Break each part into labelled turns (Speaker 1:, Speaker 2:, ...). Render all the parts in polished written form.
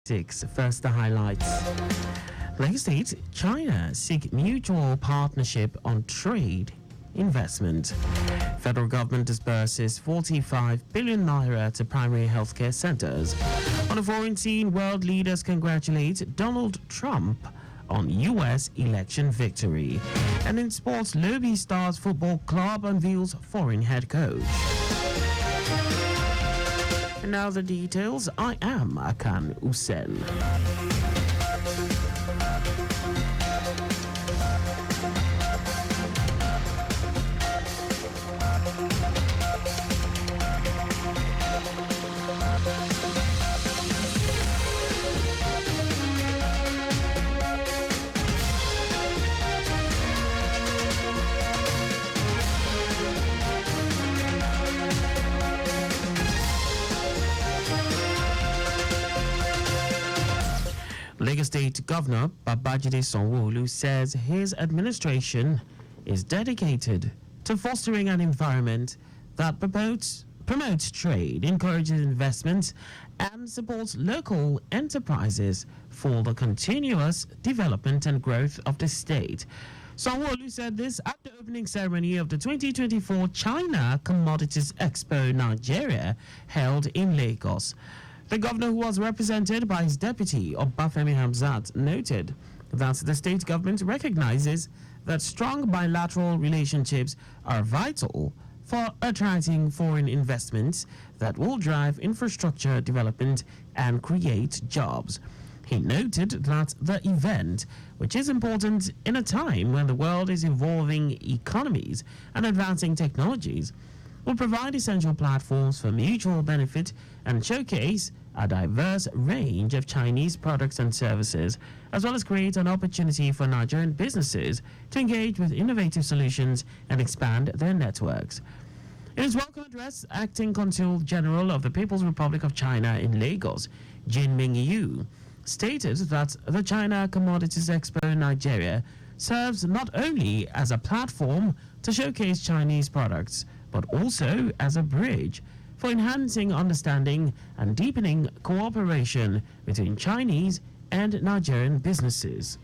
Speaker 1: First, the highlights. Lagos State, China seek mutual partnership on trade investment. Federal government disburses 45 billion naira to primary healthcare centers. On the foreign scene, world leaders congratulate Donald Trump on U.S. election victory. And in sports, Lobby Stars Football Club unveils foreign head coach. And now the details. I am Akan Usen. Lagos State Governor Babajide Sanwo-Olu says his administration is dedicated to fostering an environment that promotes trade, encourages investment, and supports local enterprises for the continuous development and growth of the state. Sanwo-Olu said this at the opening ceremony of the 2024 China Commodities Expo Nigeria held in Lagos. The governor, who was represented by his deputy, Obafemi Hamzat, noted that the state government recognizes that strong bilateral relationships are vital for attracting foreign investments that will drive infrastructure development and create jobs. He noted that the event, which is important in a time when the world is evolving economies and advancing technologies, will provide essential platforms for mutual benefit and showcase a diverse range of Chinese products and services, as well as create an opportunity for Nigerian businesses to engage with innovative solutions and expand their networks. In his welcome address, Acting Consul General of the People's Republic of China in Lagos, Jin Mingyu, stated that the China Commodities Expo Nigeria serves not only as a platform to showcase Chinese products, but also as a bridge for enhancing understanding and deepening cooperation between Chinese and Nigerian businesses.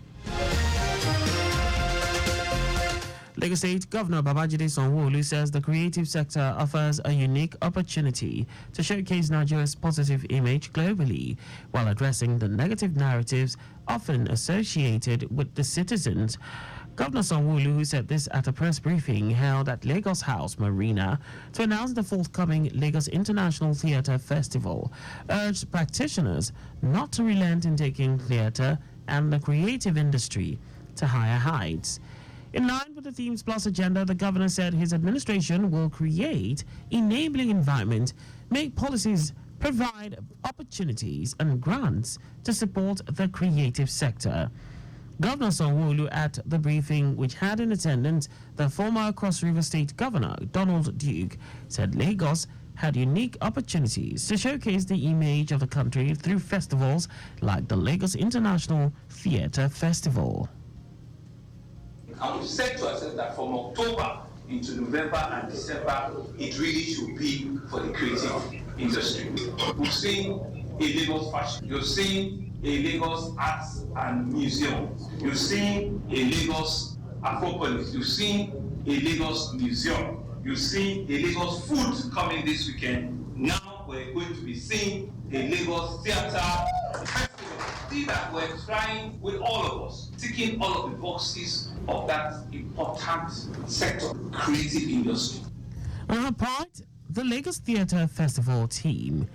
Speaker 1: Lagos State Governor Babajide Sanwo-Olu says the creative sector offers a unique opportunity to showcase Nigeria's positive image globally while addressing the negative narratives often associated with the citizens. Governor Sanwo-Olu said this at a press briefing held at Lagos House Marina to announce the forthcoming Lagos International Theatre Festival, urged practitioners not to relent in taking theatre and the creative industry to higher heights. In line with the Themes Plus agenda, the governor said his administration will create enabling environment, make policies, provide opportunities and grants to support the creative sector. Governor Sanwo-Olu at the briefing, which had in attendance the former Cross River State Governor Donald Duke, said Lagos had unique opportunities to showcase the image of the country through festivals like the Lagos International Theatre Festival.
Speaker 2: And we've said to ourselves that from October into November and December, it really should be for the creative industry. We've seen a Lagos fashion, you're seeing a Lagos arts and museum, you're seeing a Lagos Acropolis, you're seeing a Lagos museum, you're seeing a Lagos food coming this weekend. Now we're going to be seeing a Lagos theatre festival. See that we're trying with all of us, ticking all of the boxes of that important sector, creative industry.
Speaker 1: On her part, the Lagos Theatre Festival team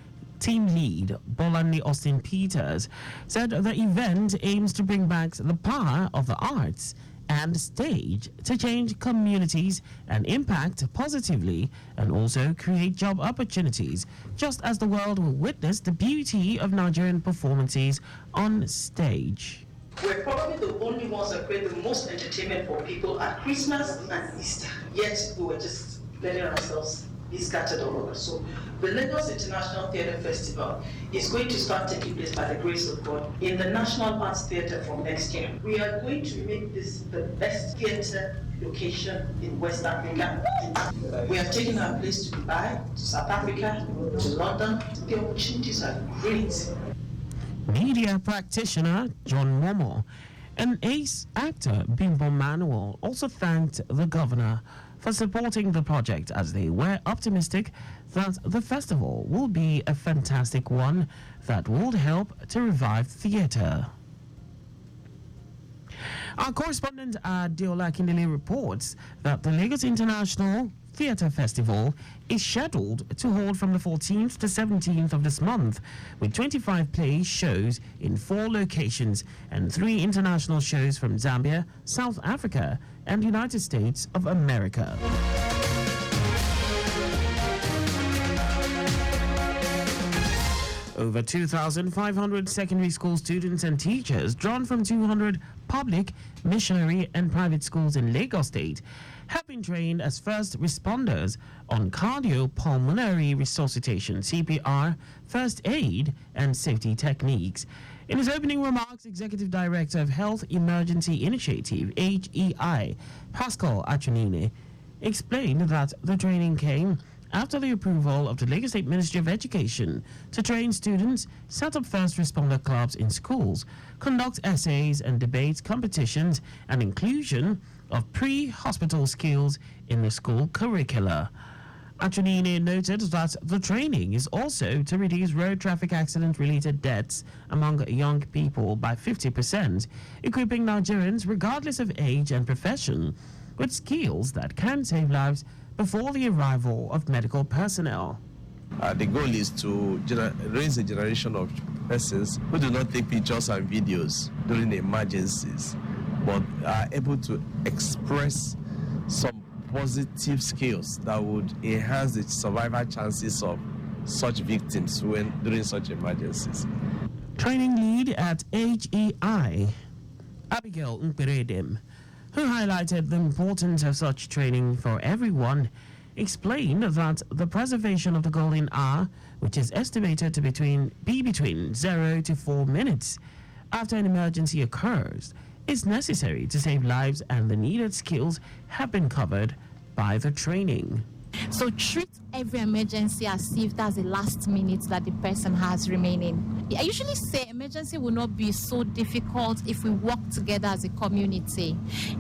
Speaker 1: lead Bolani Austin Peters said the event aims to bring back the power of the arts and stage to change communities and impact positively and also create job opportunities, just as the world will witness the beauty of Nigerian performances on stage.
Speaker 3: We're probably the only ones that create the most entertainment for people at Christmas and Easter. Yet we were just letting ourselves be scattered all over. So the Lagos International Theatre Festival is going to start taking place by the grace of God in the National Arts Theatre from next year. We are going to make this the best theatre location in West Africa. We have taken our place to Dubai, to South Africa, to London. The opportunities are great.
Speaker 1: Media practitioner John Momo and ace actor Bimbo Manuel also thanked the governor for supporting the project, as they were optimistic that the festival will be a fantastic one that would help to revive theatre. Our correspondent Deola Kindele reports that the Lagos International Theatre Festival is scheduled to hold from the 14th to 17th of this month, with 25 play shows in 4 locations and 3 international shows from Zambia, South Africa, and United States of America. Over 2,500 secondary school students and teachers drawn from 200 public, missionary, and private schools in Lagos State have been trained as first responders on cardiopulmonary resuscitation, CPR, first aid, and safety techniques. In his opening remarks, Executive Director of Health Emergency Initiative, HEI, Pascal Achunine, explained that the training came after the approval of the Lagos State Ministry of Education to train students, set up first responder clubs in schools, conduct essays and debate competitions, and inclusion of pre-hospital skills in the school curricula. Achunine noted that the training is also to reduce road traffic accident-related deaths among young people by 50%, equipping Nigerians, regardless of age and profession, with skills that can save lives before the arrival of medical personnel.
Speaker 4: The goal is to raise a generation of persons who do not take pictures and videos during emergencies, but are able to express some positive skills that would enhance the survival chances of such victims during such emergencies.
Speaker 1: Training lead at HEI, Abigail Nkperedem, who highlighted the importance of such training for everyone, explained that the preservation of the golden hour, which is estimated to be between 0 to 4 minutes after an emergency occurs, is necessary to save lives, and the needed skills have been covered by the training.
Speaker 5: So treat every emergency as if that's the last minute that the person has remaining. I usually say emergency will not be so difficult if we work together as a community.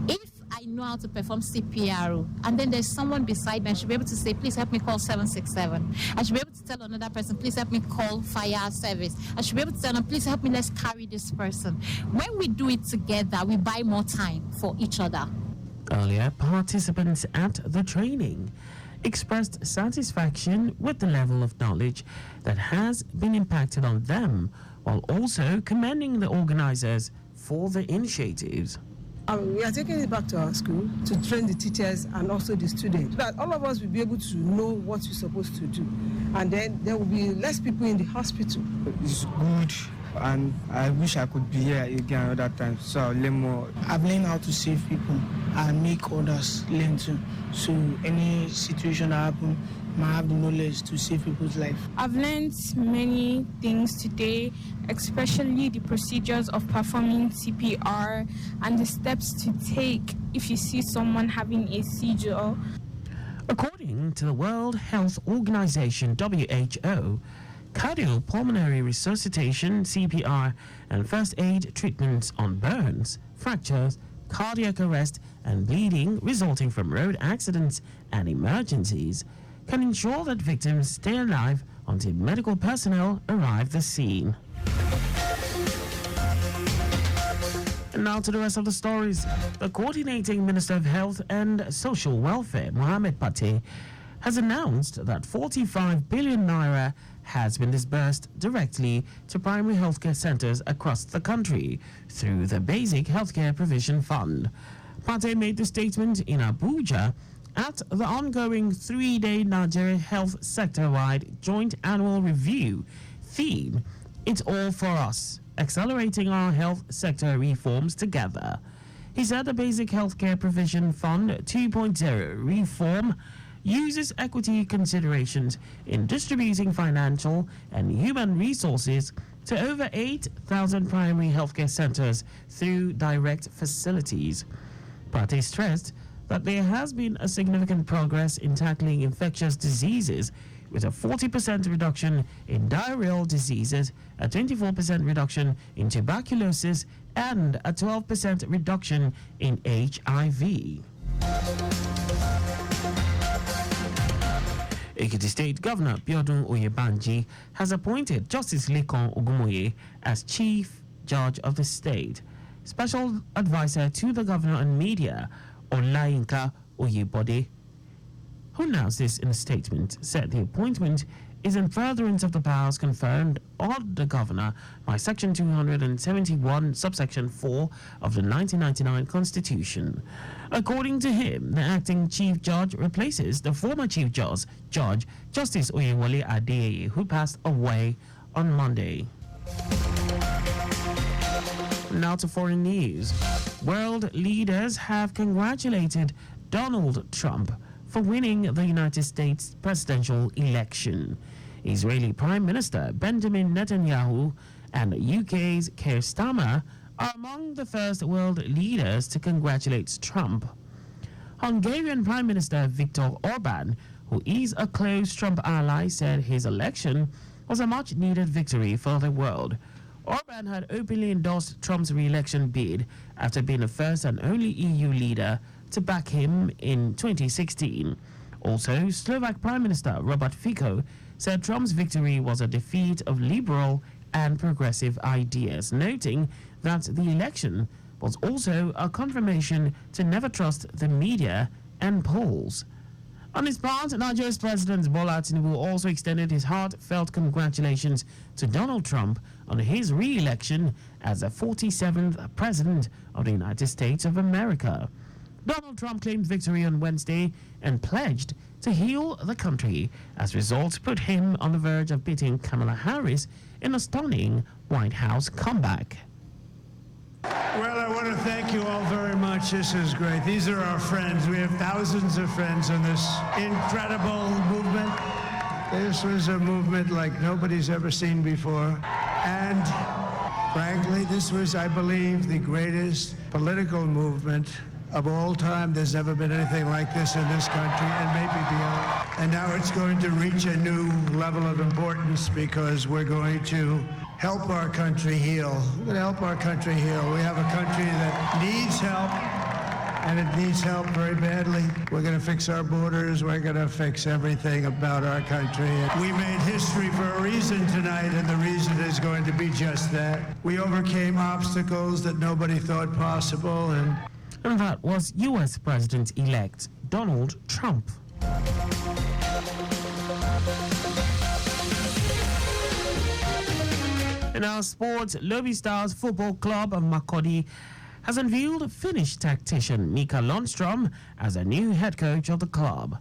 Speaker 5: If I know how to perform CPR and then there's someone beside me, I should be able to say, please help me call 767. I should be able to tell another person, please help me call fire service. I should be able to tell them, please help me, let's carry this person. When we do it together, we buy more time for each other.
Speaker 1: Earlier, participants at the training expressed satisfaction with the level of knowledge that has been impacted on them, while also commending the organizers for the initiatives.
Speaker 6: We are taking it back to our school to train the teachers and also the students, so that all of us will be able to know what we're supposed to do, and then there will be less people in the hospital.
Speaker 7: It's good, and I wish I could be here again another time, so I'll learn more. I've learned how to save people and make others learn too. So any situation that happens, I have the knowledge to save people's life.
Speaker 8: I've learned many things today, especially the procedures of performing CPR and the steps to take if you see someone having a seizure.
Speaker 1: According to the World Health Organization, WHO, cardiopulmonary resuscitation, CPR, and first aid treatments on burns, fractures, cardiac arrest, and bleeding resulting from road accidents and emergencies can ensure that victims stay alive until medical personnel arrive the scene. And now to the rest of the stories. The Coordinating Minister of Health and Social Welfare, Mohammed Pate, has announced that 45 billion naira has been disbursed directly to primary healthcare centers across the country through the Basic Healthcare Provision Fund. Pate made the statement in Abuja at the ongoing 3-day Nigeria Health Sector-wide Joint Annual Review theme, It's All for Us, accelerating our health sector reforms together. He said the Basic Healthcare Provision Fund 2.0 reform uses equity considerations in distributing financial and human resources to over 8,000 primary healthcare centers through direct facilities. Pate stressed that there has been a significant progress in tackling infectious diseases with a 40% reduction in diarrheal diseases, a 24% reduction in tuberculosis, and a 12% reduction in HIV. Ekiti State Governor Biodun Oyebanji has appointed Justice Lekan Ogumoye as Chief Judge of the state. Special advisor to the governor on media, Olayinka Oyebode, who announced this in a statement, said the appointment is in furtherance of the powers conferred on the governor by Section 271, subsection 4 of the 1999 Constitution. According to him, the acting chief judge replaces the former chief judge, Justice Oyewole Adeyeye, who passed away on Monday. Now to foreign news. World leaders have congratulated Donald Trump for winning the United States presidential election. Israeli Prime Minister Benjamin Netanyahu and UK's Keir Starmer are among the first world leaders to congratulate Trump. Hungarian Prime Minister Viktor Orban, who is a close Trump ally, said his election was a much-needed victory for the world. Orban had openly endorsed Trump's re-election bid after being the first and only EU leader to back him in 2016. Also, Slovak Prime Minister Robert Fico said Trump's victory was a defeat of liberal and progressive ideas, noting that the election was also a confirmation to never trust the media and polls. On his part, Nigeria's President Bola Tinubu also extended his heartfelt congratulations to Donald Trump on his re-election as the 47th President of the United States of America. Donald Trump claimed victory on Wednesday and pledged to heal the country as results put him on the verge of beating Kamala Harris in a stunning White House comeback.
Speaker 9: Well, I want to thank you all very much. This is great. These are our friends. We have thousands of friends in this incredible movement. This was a movement like nobody's ever seen before. And frankly, this was, I believe, the greatest political movement of all time. There's never been anything like this in this country and maybe beyond. And now it's going to reach a new level of importance because we're going to help our country heal. We're going to help our country heal. We have a country that needs help, and it needs help very badly. We're going to fix our borders. We're going to fix everything about our country. We made history for a reason tonight, and the reason is going to be just that. We overcame obstacles that nobody thought possible, and
Speaker 1: that was U.S. President-elect Donald Trump. In our sports, Lobby Stars Football Club of Makurdi has unveiled Finnish tactician Mika Lundstrom as a new head coach of the club.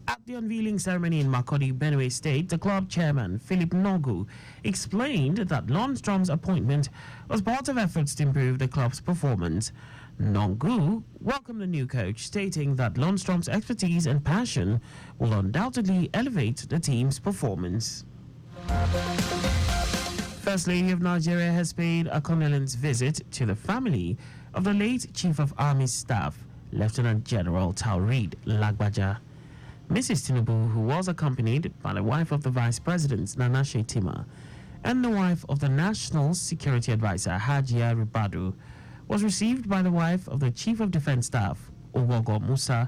Speaker 1: At the unveiling ceremony in Makurdi, Benue State, the club chairman, Philip Nogu, explained that Lundstrom's appointment was part of efforts to improve the club's performance. Nogu welcomed the new coach, stating that Lundstrom's expertise and passion will undoubtedly elevate the team's performance. First Lady of Nigeria has paid a condolence visit to the family of the late Chief of Army Staff, Lieutenant General Taoreed Lagbaja. Mrs. Tinubu, who was accompanied by the wife of the Vice President, Nana Shetima, and the wife of the National Security Advisor, Hajia Ribadu, was received by the wife of the Chief of Defense Staff, Ogogo Musa.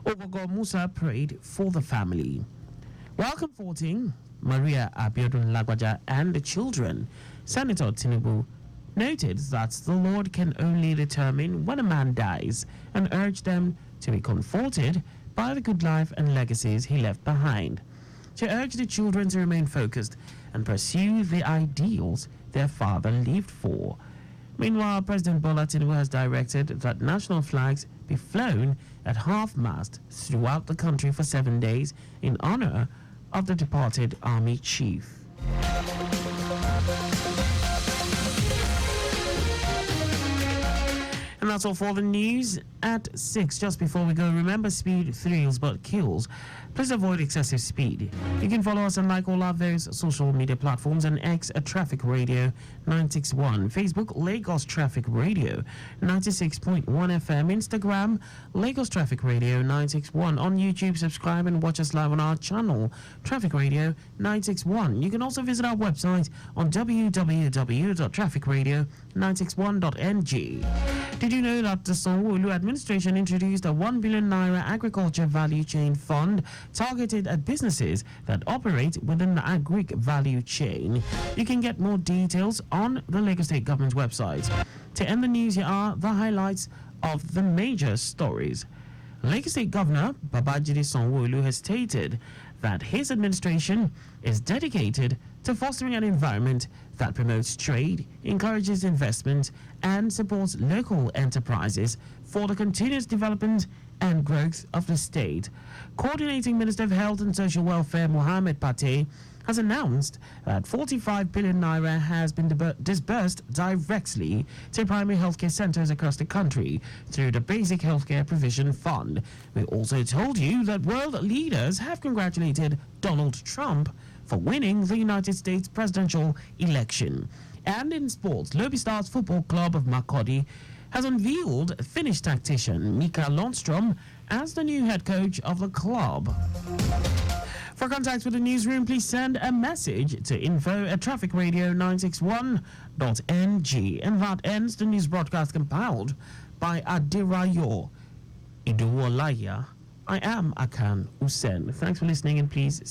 Speaker 1: Ogogo Musa prayed for the family. While comforting Maria Abiodun Lagbaja and the children, Senator Tinubu noted that the Lord can only determine when a man dies and urged them to be comforted by the good life and legacies he left behind. She urged the children to remain focused and pursue the ideals their father lived for. Meanwhile, President Bola Tinubu has directed that national flags be flown at half-mast throughout the country for 7 days in honor of the departed army chief. And that's all for the news. at 6. Just before we go, remember, speed thrills but kills. Please avoid excessive speed. You can follow us on like all our various social media platforms and X at Traffic Radio 961, Facebook Lagos Traffic Radio 96.1 FM, Instagram Lagos Traffic Radio 961. On YouTube, subscribe and watch us live on our channel Traffic Radio 961. You can also visit our website on www.trafficradio961.ng. Did you know that the Sanwo-Olu administration introduced a 1 billion naira agriculture value chain fund targeted at businesses that operate within the agric value chain? You can get more details on the Lagos State Government's website. To end the news, here are the highlights of the major stories. Lagos State Governor Babajide Sanwo-Olu has stated that his administration is dedicated to fostering an environment that promotes trade, encourages investment, and supports local enterprises for the continuous development and growth of the state. Coordinating Minister of Health and Social Welfare Mohammed Pate has announced that 45 billion naira has been disbursed directly to primary healthcare centers across the country through the Basic Healthcare Provision Fund. We also told you that world leaders have congratulated Donald Trump for winning the United States presidential election. And in sports, Lobby Stars Football Club of Makurdi has unveiled Finnish tactician Mika Lundstrom as the new head coach of the club. For contact with the newsroom, please send a message to info@trafficradio961.ng. And that ends the news broadcast compiled by Adirayo Iduwolaya. I am Akan Usen. Thanks for listening, and please